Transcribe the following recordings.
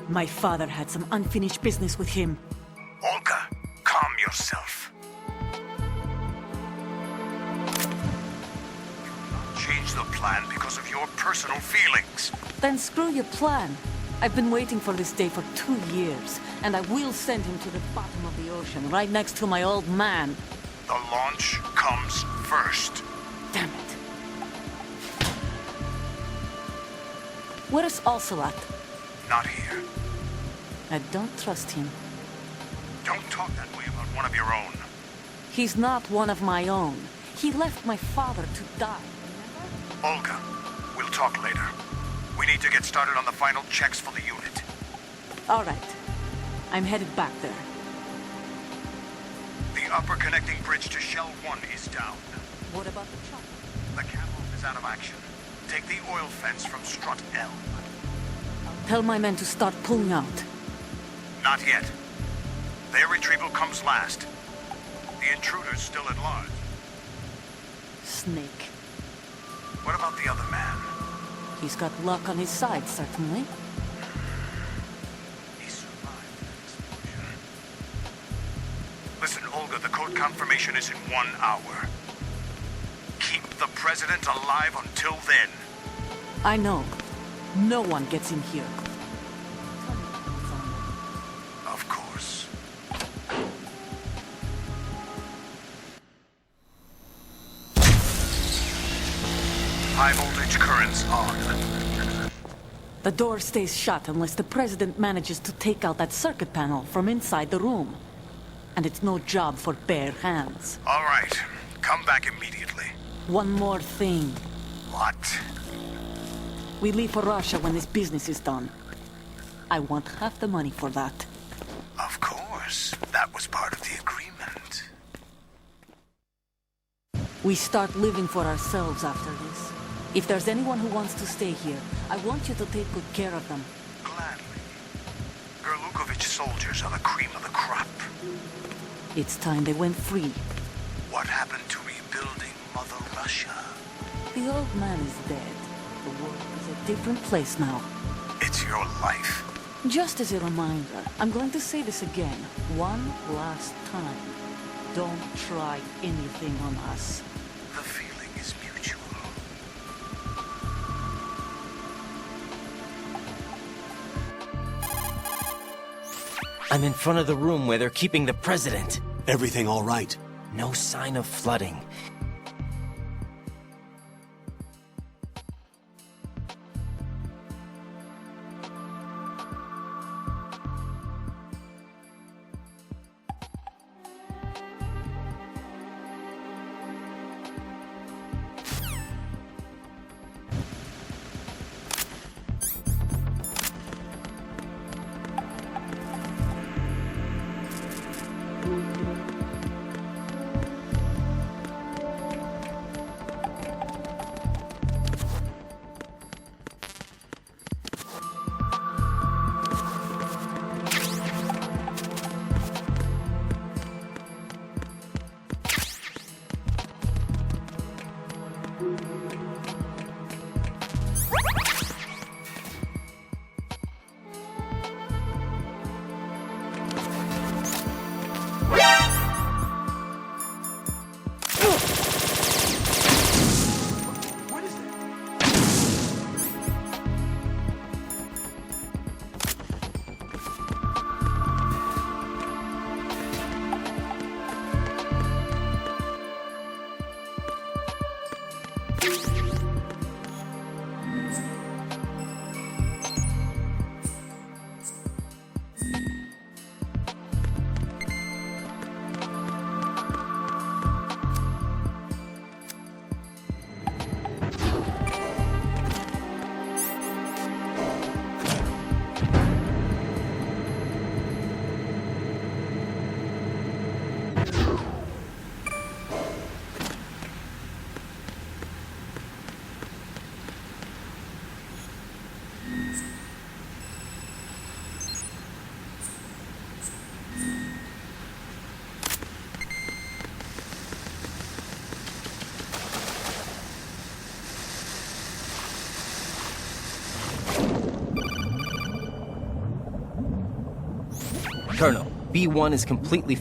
My father had some unfinished business with him. Olga, calm yourself. Change the plan because of your personal feelings. Then screw your plan. I've been waiting for this day for 2 years, and I will send him to the bottom of the ocean, right next to my old man. The launch comes first. Damn it. Where is Ocelot? Not here. I don't trust him. Don't talk that way about one of your own. He's not one of my own. He left my father to die, remember? Olga, we'll talk later. We need to get started on the final checks for the unit. All right. I'm headed back there. The upper connecting bridge to Shell 1 is down. What about the truck? The cab-off is out of action. Take the oil fence from strut L. Tell my men to start pulling out. Not yet. Their retrieval comes last. The intruder's still at large. Snake. What about the other man? He's got luck on his side, certainly. He survived that explosion. Listen, Olga, the code confirmation is in 1 hour. Keep the president alive until then. I know. No one gets in here. Of course. High voltage currents on. The door stays shut unless the president manages to take out that circuit panel from inside the room. And it's no job for bare hands. All right. Come back immediately. One more thing. What? We leave for Russia when this business is done. I want half the money for that. Of course. That was part of the agreement. We start living for ourselves after this. If there's anyone who wants to stay here, I want you to take good care of them. Gladly. Gerlukovich soldiers are the cream of the crop. It's time they went free. What happened to rebuilding Mother Russia? The old man is dead. The world is a different place now. It's your life. Just as a reminder, I'm going to say this again, one last time. Don't try anything on us. The feeling is mutual. I'm in front of the room where they're keeping the president. Everything all right? No sign of flooding. Colonel, B1 is completely...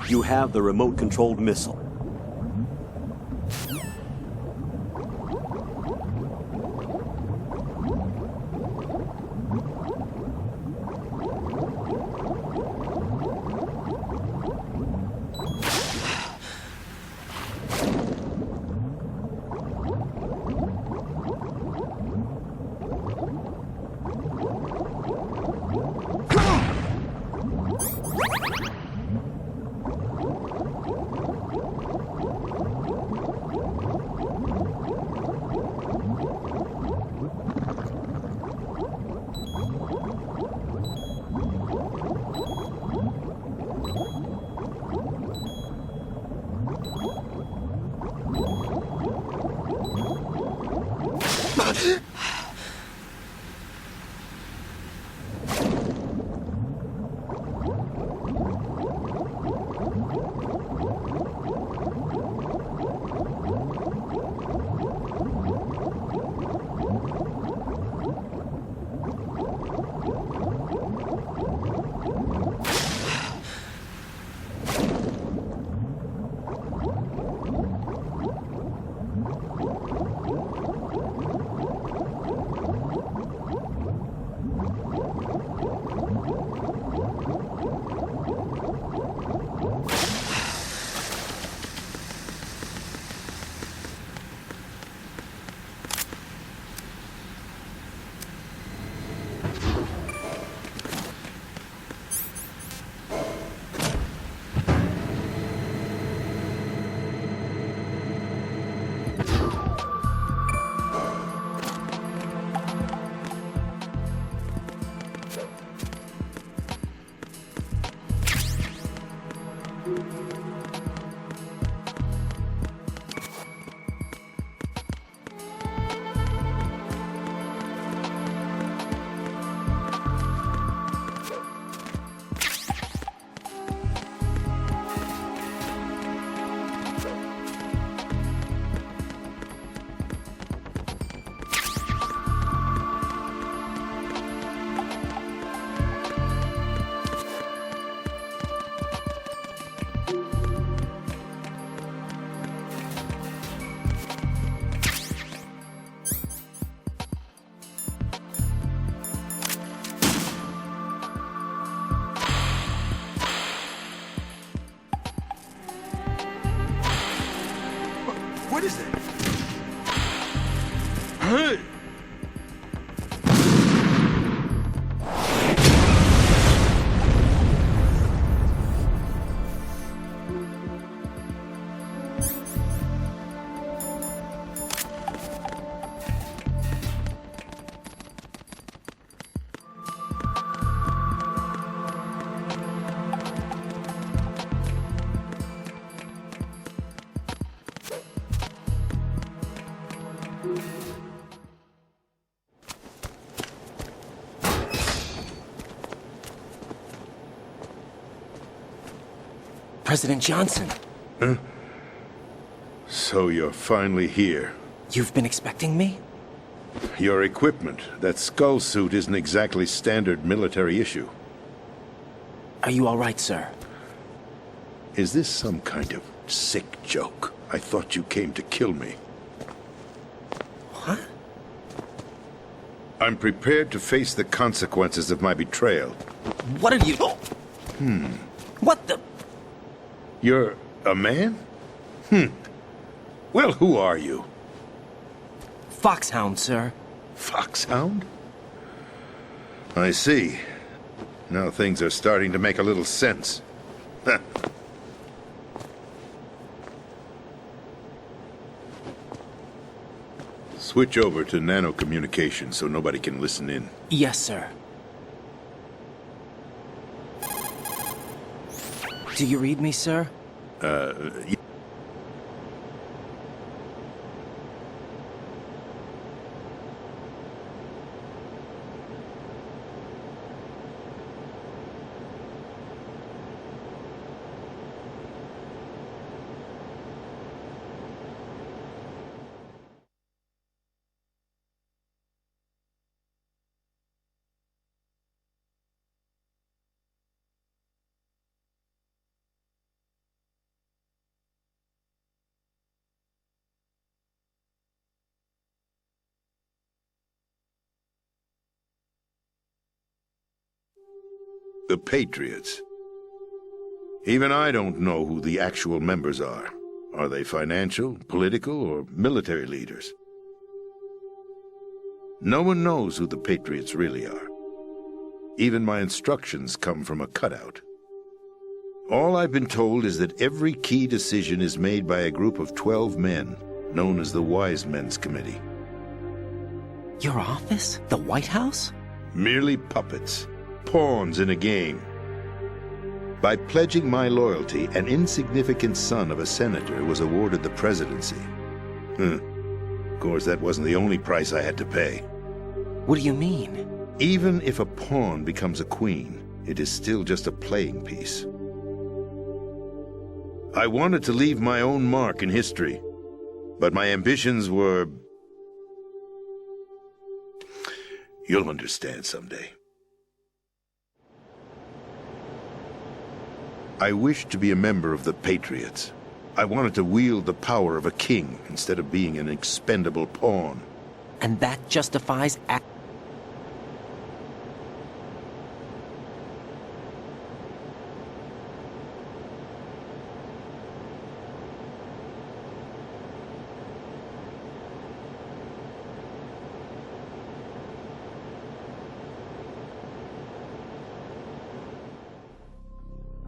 You have the remote-controlled missile. What is it? Hey! President Johnson, So you're finally here. you've been expecting me? Your equipment, that skull suit, isn't exactly standard military issue. Are you all right, sir? Is this some kind of sick joke? I thought you came to kill me. What? I'm prepared to face the consequences of my betrayal. What are you... What the... You're a man? Well, who are you? Foxhound, sir. Foxhound? I see. Now things are starting to make a little sense. Switch over to nano-communication so nobody can listen in. Yes, sir. Do you read me, sir? The Patriots. Even I don't know who the actual members are. Are they financial, political, or military leaders? No one knows who the Patriots really are. Even my instructions come from a cutout. All I've been told is that every key decision is made by a group of 12 men, known as the Wise Men's Committee. Your office? The White House? Merely puppets, pawns in a game. By pledging my loyalty, an insignificant son of a senator was awarded the presidency. Of course, that wasn't the only price I had to pay. What do you mean? Even if a pawn becomes a queen, it is still just a playing piece. I wanted to leave my own mark in history, but my ambitions were... You'll understand someday. I wished to be a member of the Patriots. I wanted to wield the power of a king instead of being an expendable pawn. And that justifies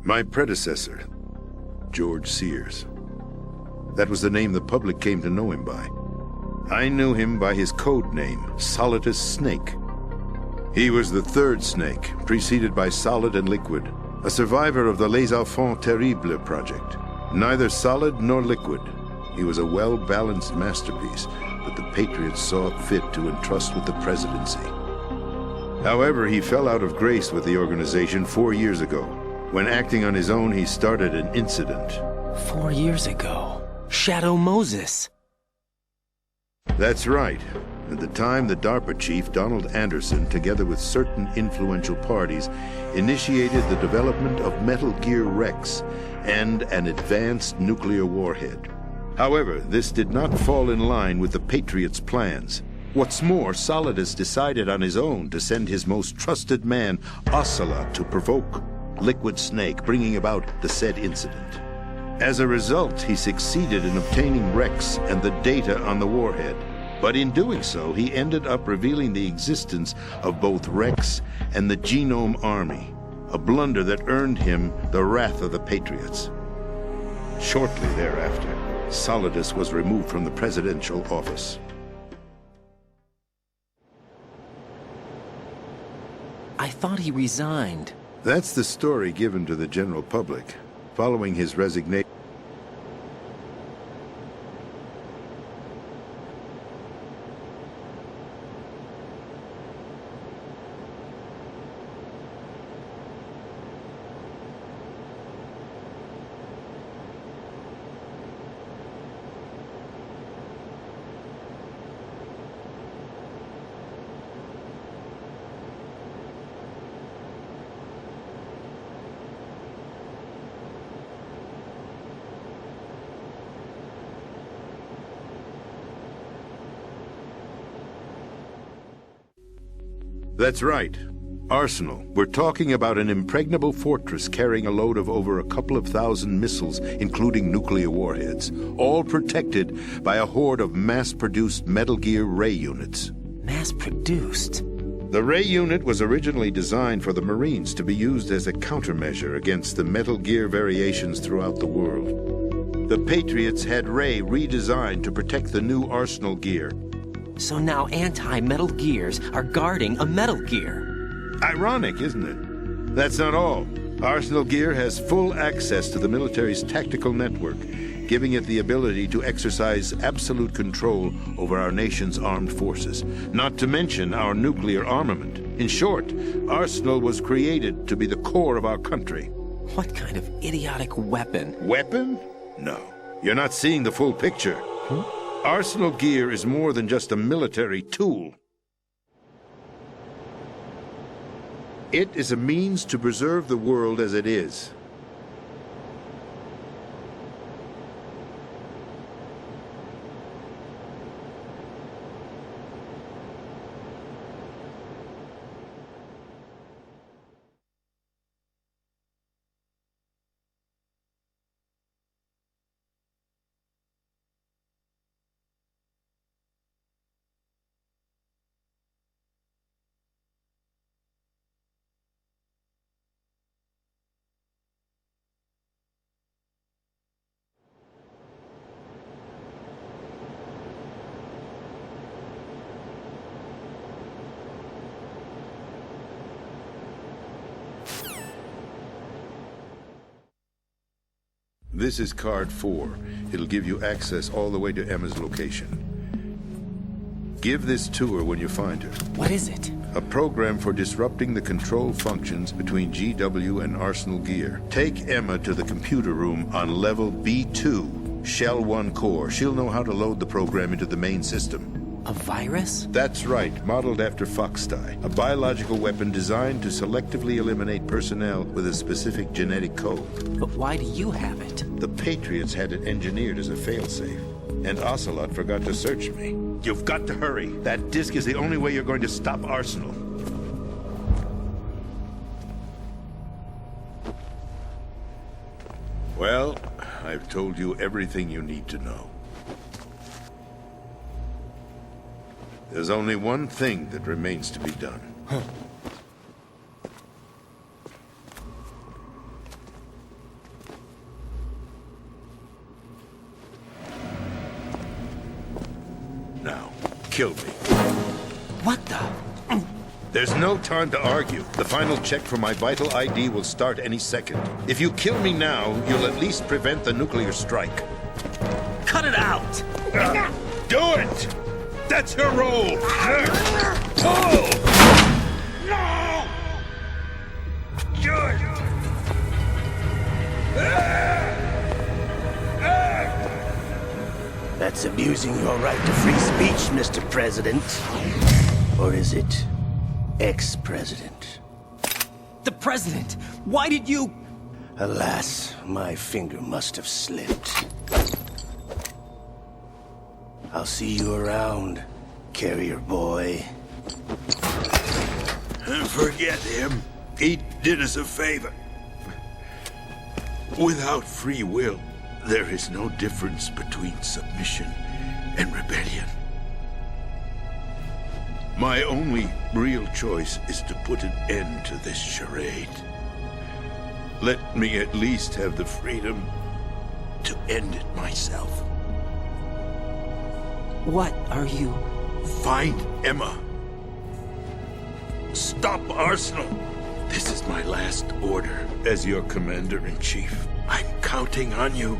My predecessor, George Sears. That was the name the public came to know him by. I knew him by his code name, Solidus Snake. He was the third snake, preceded by Solid and Liquid, a survivor of the Les Enfants Terribles project. Neither solid nor liquid, he was a well-balanced masterpiece that the Patriots saw fit to entrust with the presidency. However, he fell out of grace with the organization 4 years ago. When acting on his own, he started an incident. 4 years ago. Shadow Moses. That's right. At the time, the DARPA chief, Donald Anderson, together with certain influential parties, initiated the development of Metal Gear Rex and an advanced nuclear warhead. However, this did not fall in line with the Patriots' plans. What's more, Solidus decided on his own to send his most trusted man, Ocelot, to provoke Liquid Snake, bringing about the said incident. As a result, he succeeded in obtaining Rex and the data on the warhead. But in doing so, he ended up revealing the existence of both Rex and the Genome Army, a blunder that earned him the wrath of the Patriots. Shortly thereafter, Solidus was removed from the presidential office. I thought he resigned. That's the story given to the general public. Following his resignation, That's right. Arsenal. We're talking about an impregnable fortress carrying a load of over a couple of thousand missiles, including nuclear warheads, all protected by a horde of mass-produced Metal Gear ray units. Mass-produced? The ray unit was originally designed for the Marines to be used as a countermeasure against the Metal Gear variations throughout the world. The Patriots had Ray redesigned to protect the new Arsenal gear. So now anti-Metal Gears are guarding a Metal Gear. Ironic, isn't it? That's not all. Arsenal Gear has full access to the military's tactical network, giving it the ability to exercise absolute control over our nation's armed forces, not to mention our nuclear armament. In short, Arsenal was created to be the core of our country. What kind of idiotic weapon? Weapon? No. You're not seeing the full picture. Arsenal Gear is more than just a military tool. It is a means to preserve the world as it is. This is card 4. It'll give you access all the way to Emma's location. Give this to her when you find her. What is it? A program for disrupting the control functions between GW and Arsenal Gear. Take Emma to the computer room on level B2, Shell 1 core. She'll know how to load the program into the main system. A virus? That's right, modeled after Foxdie, a biological weapon designed to selectively eliminate personnel with a specific genetic code. But why do you have it? The Patriots had it engineered as a failsafe, and Ocelot forgot to search me. You've got to hurry. That disk is the only way you're going to stop Arsenal. Well, I've told you everything you need to know. There's only one thing that remains to be done. Now, kill me. What the? There's no time to argue. The final check for my vital ID will start any second. If you kill me now, you'll at least prevent the nuclear strike. Cut it out! Do it! That's her role! Pull! No! Good! That's abusing your right to free speech, Mr. President. Or is it ex-president? The president! Why did you... Alas, my finger must have slipped. I'll see you around, carrier boy. Forget him. He did us a favor. Without free will, there is no difference between submission and rebellion. My only real choice is to put an end to this charade. Let me at least have the freedom to end it myself. What are you... Find Emma. Stop Arsenal. This is my last order as your commander-in-chief. I'm counting on you.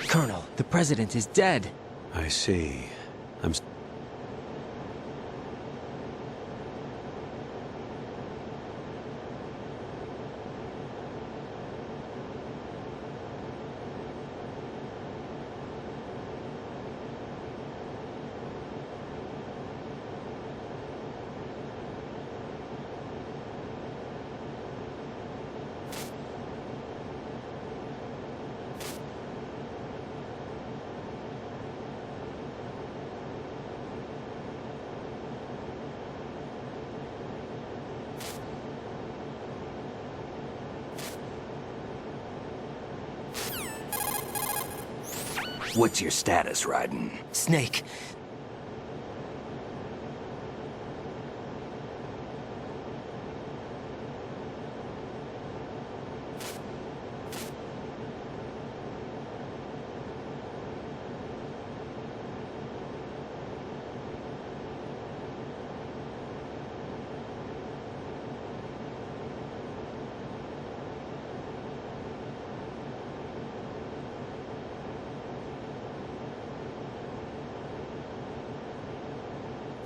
Colonel, the president is dead. I see. What's your status, Raiden? Snake.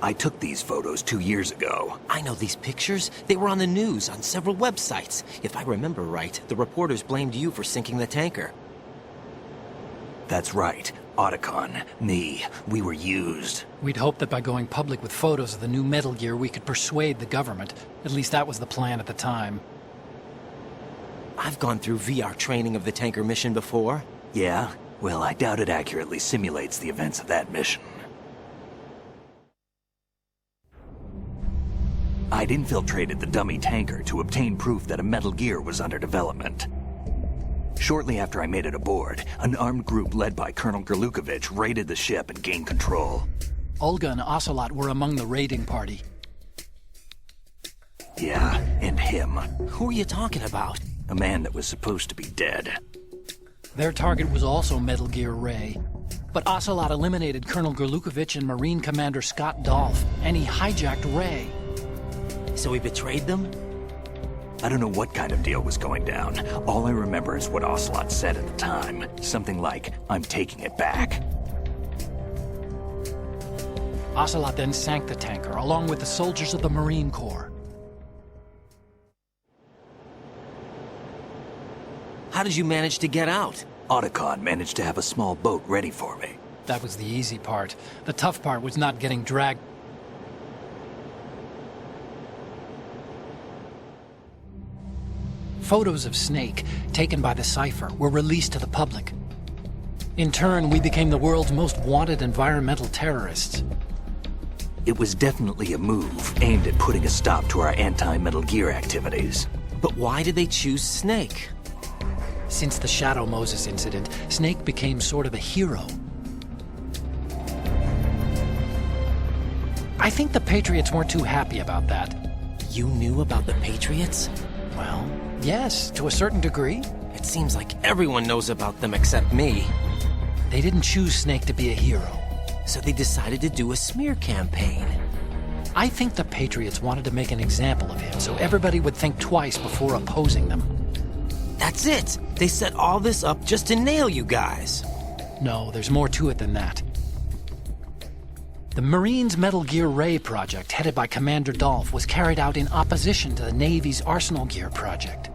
I took these photos 2 years ago. I know these pictures. They were on the news, on several websites. If I remember right, the reporters blamed you for sinking the tanker. That's right. Otacon, me, we were used. We'd hoped that by going public with photos of the new Metal Gear, we could persuade the government. At least that was the plan at the time. I've gone through VR training of the tanker mission before. Yeah? Well, I doubt it accurately simulates the events of that mission. I'd infiltrated the dummy tanker to obtain proof that a Metal Gear was under development. Shortly after I made it aboard, an armed group led by Colonel Gerlukovich raided the ship and gained control. Olga and Ocelot were among the raiding party. Yeah, and him. Who are you talking about? A man that was supposed to be dead. Their target was also Metal Gear Ray. But Ocelot eliminated Colonel Gerlukovich and Marine Commander Scott Dolph, and he hijacked Ray. So he betrayed them? I don't know what kind of deal was going down. All I remember is what Ocelot said at the time. Something like, "I'm taking it back." Ocelot then sank the tanker, along with the soldiers of the Marine Corps. How did you manage to get out? Otacon managed to have a small boat ready for me. That was the easy part. The tough part was not getting dragged. Photos of Snake, taken by the Cypher, were released to the public. In turn, we became the world's most wanted environmental terrorists. It was definitely a move aimed at putting a stop to our anti-Metal Gear activities. But why did they choose Snake? Since the Shadow Moses incident, Snake became sort of a hero. I think the Patriots weren't too happy about that. You knew about the Patriots? Well, yes, to a certain degree. It seems like everyone knows about them except me. They didn't choose Snake to be a hero. So they decided to do a smear campaign. I think the Patriots wanted to make an example of him so everybody would think twice before opposing them. That's it! They set all this up just to nail you guys. No, there's more to it than that. The Marines' Metal Gear Ray project, headed by Commander Dolph, was carried out in opposition to the Navy's Arsenal Gear project.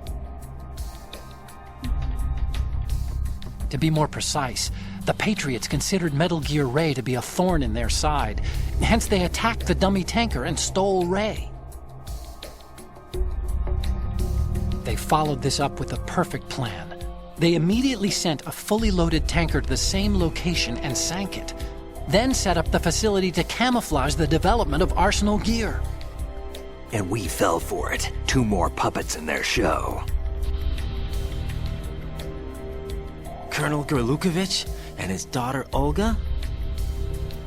To be more precise, the Patriots considered Metal Gear Ray to be a thorn in their side. Hence, they attacked the dummy tanker and stole Ray. They followed this up with a perfect plan. They immediately sent a fully loaded tanker to the same location and sank it. Then set up the facility to camouflage the development of Arsenal Gear. And we fell for it. 2 more puppets in their show. Colonel Gerlukovich and his daughter Olga?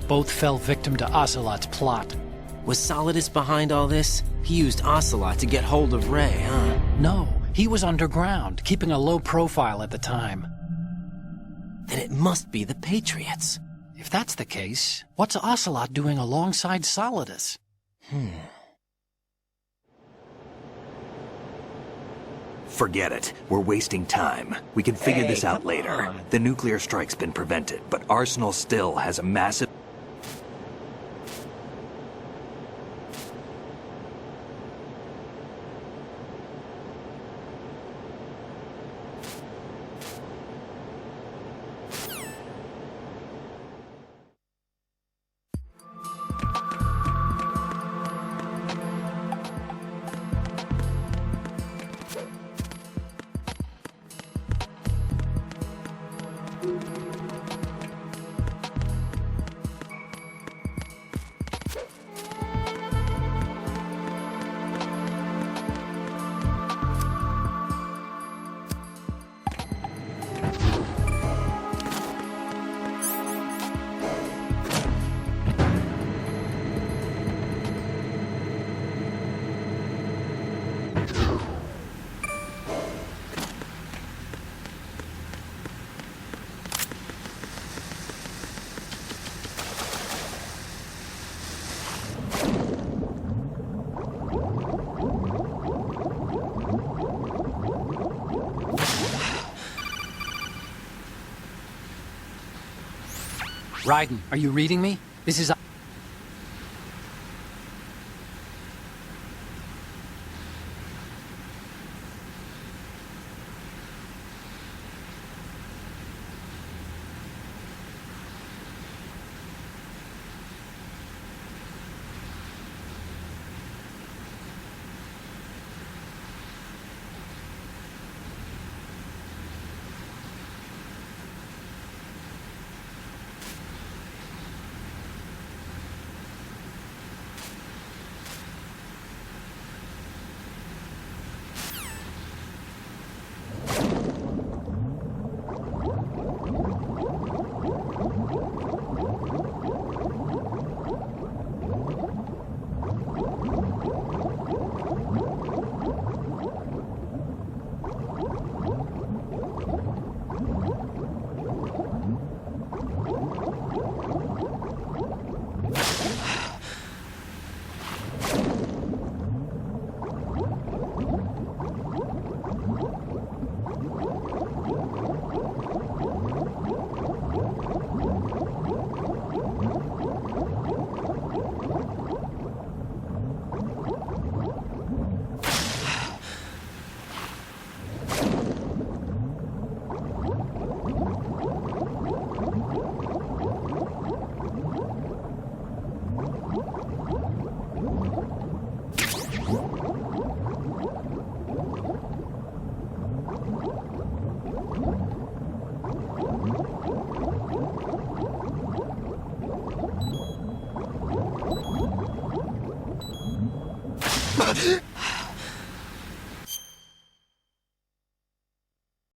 Both fell victim to Ocelot's plot. Was Solidus behind all this? He used Ocelot to get hold of Ray, huh? No, he was underground, keeping a low profile at the time. Then it must be the Patriots. If that's the case, what's Ocelot doing alongside Solidus? Forget it. We're wasting time. We can figure this out later. The nuclear strike's been prevented, but Arsenal still has a massive... Raiden, are you reading me? This is...